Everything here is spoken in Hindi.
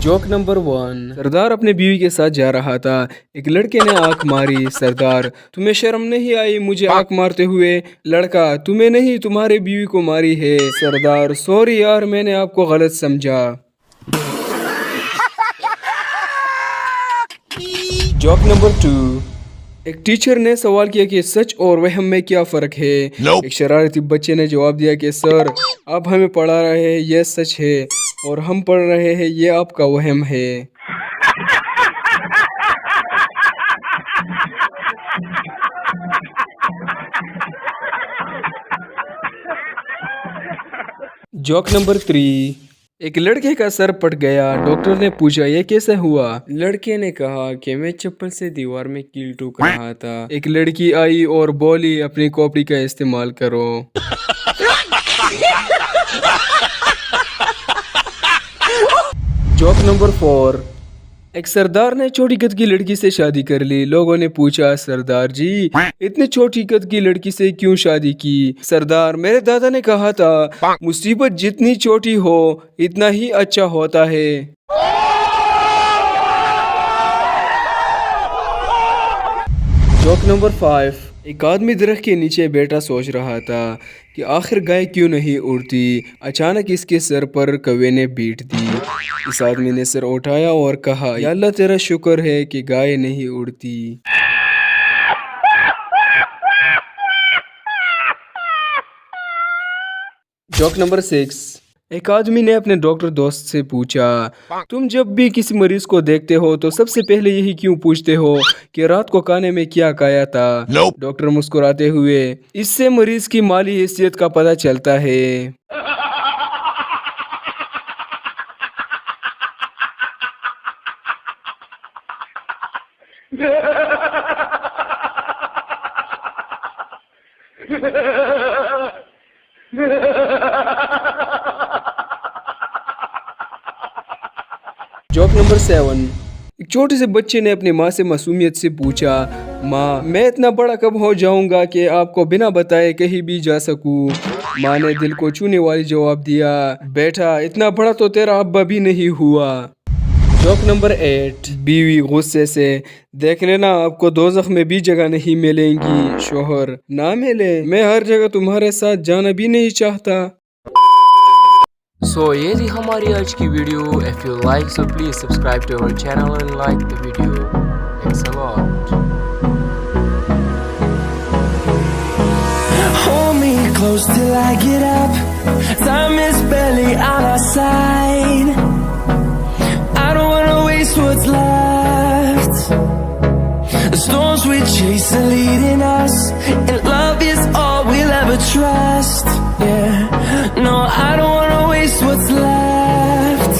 Joke number 1। सरदार अपने बीवी के साथ जा रहा था। एक लड़के ने आंख मारी। सरदार, तुम्हें शर्म नहीं आई मुझे आंख मारते हुए? लड़का, तुम्हें नहीं, तुम्हारे बीवी को मारी है। सरदार, सॉरी यार, मैंने आपको गलत समझा। Joke number 2। एक टीचर ने सवाल किया कि सच और वहम में क्या फ़र्क है। एक शरारती बच्चे ने जवाब दिया कि सर, आप हमें पढ़ा रहे हैं यह सच है और हम पढ़ रहे हैं ये आपका वहम है। Joke number 3। एक लड़के का सर फट गया। डॉक्टर ने पूछा ये कैसे हुआ? लड़के ने कहा कि मैं चप्पल से दीवार में कील ठोक रहा था। एक लड़की आई और बोली अपनी कॉपी का इस्तेमाल करो। Joke number 4। एक सरदार ने छोटी कद की लड़की से शादी कर ली। लोगों ने पूछा, सरदार जी इतनी छोटी कद की लड़की से क्यों शादी की? सरदार, मेरे दादा ने कहा था मुसीबत जितनी छोटी हो इतना ही अच्छा होता है। Joke number 5। एक आदमी दरख्त के नीचे बैठा सोच रहा था कि आखिर गाय क्यों नहीं उड़ती। अचानक इसके सर पर कौवे ने बीट दी। इस आदमी ने सर उठाया और कहा, या अल्लाह तेरा शुक्र है कि गाय नहीं उड़ती। Joke number 6। एक आदमी ने अपने डॉक्टर दोस्त से पूछा, तुम जब भी किसी मरीज को देखते हो तो सबसे पहले यही क्यों पूछते हो कि रात को खाने में क्या खाया था? डॉक्टर मुस्कुराते हुए, इससे मरीज की माली हैसियत का पता चलता है। Joke number 7। एक छोटे से बच्चे ने अपनी माँ से मासूमियत से पूछा, माँ मैं इतना बड़ा कब हो जाऊंगा कि आपको बिना बताए कहीं भी जा सकूं? माँ ने दिल को छूने वाली जवाब दिया, बेटा इतना बड़ा तो तेरा अब्बा भी नहीं हुआ। Joke number 8। बीवी गुस्से से, देख लेना आपको दोज़ख में भी जगह नहीं मिलेंगी। शोहर, ना मिले, मैं हर जगह तुम्हारे साथ जाना भी नहीं चाहता। सो ये थी हमारी आज की video. If you like so please subscribe to our channel and like the video. Thanks a lot. Hold me close till I get up. Time is barely on our side. I don't wanna waste what's left. The storms we chase and leave